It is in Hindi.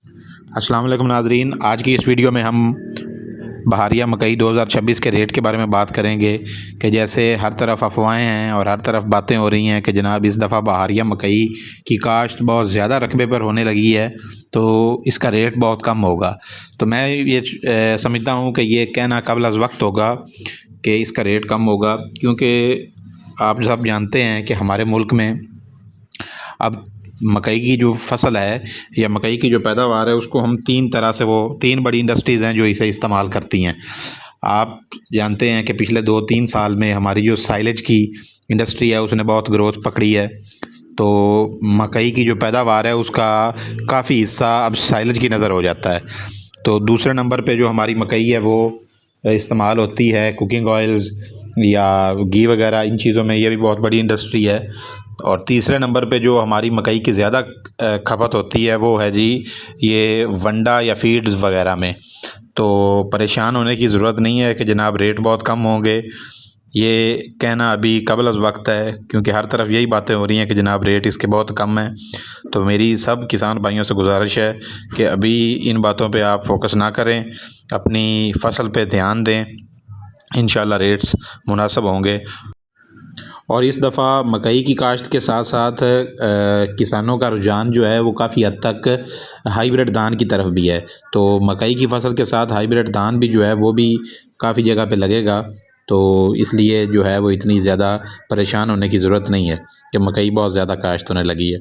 अस्सलाम वालेकुम नाज़रीन। आज की इस वीडियो में हम बहारिया मकई 2026 के रेट के बारे में बात करेंगे कि जैसे हर तरफ अफवाहें हैं और हर तरफ बातें हो रही हैं कि जनाब इस दफ़ा बहारिया मकई की काश्त बहुत ज़्यादा रकबे पर होने लगी है, तो इसका रेट बहुत कम होगा। तो मैं ये समझता हूँ कि ये कहना क़ब्ल अज़ वक्त होगा कि इसका रेट कम होगा, क्योंकि आप सब जानते हैं कि हमारे मुल्क में अब मकई की जो फसल है या मकई की जो पैदावार है उसको हम तीन बड़ी इंडस्ट्रीज़ हैं जो इसे इस्तेमाल करती हैं। आप जानते हैं कि पिछले 2-3 साल में हमारी जो साइलेज की इंडस्ट्री है उसने बहुत ग्रोथ पकड़ी है, तो मकई की जो पैदावार है उसका काफ़ी हिस्सा अब साइलेज की नज़र हो जाता है। तो दूसरे नंबर पे जो हमारी मकई है वो इस्तेमाल होती है कुकिंग ऑयल्स या घी वगैरह, इन चीज़ों में ये भी बहुत बड़ी इंडस्ट्री है। और तीसरे नंबर पे जो हमारी मकई की ज़्यादा खपत होती है वो है जी ये वंडा या फीड्स वगैरह में। तो परेशान होने की ज़रूरत नहीं है कि जनाब रेट बहुत कम होंगे, ये कहना अभी क़ब्ल अज़ वक्त है, क्योंकि हर तरफ यही बातें हो रही हैं कि जनाब रेट इसके बहुत कम हैं। तो मेरी सब किसान भाइयों से गुजारिश है कि अभी इन बातों पे आप फोकस ना करें, अपनी फसल पे ध्यान दें, इंशाल्लाह रेट्स मुनासिब होंगे। और इस दफ़ा मकई की काश्त के साथ साथ किसानों का रुझान जो है वो काफ़ी हद तक हाइब्रिड धान की तरफ भी है। तो मकई की फसल के साथ हाइब्रिड धान भी जो है वो भी काफ़ी जगह पे लगेगा, तो इसलिए जो है वो इतनी ज़्यादा परेशान होने की ज़रूरत नहीं है कि मकई बहुत ज़्यादा काश्त होने लगी है।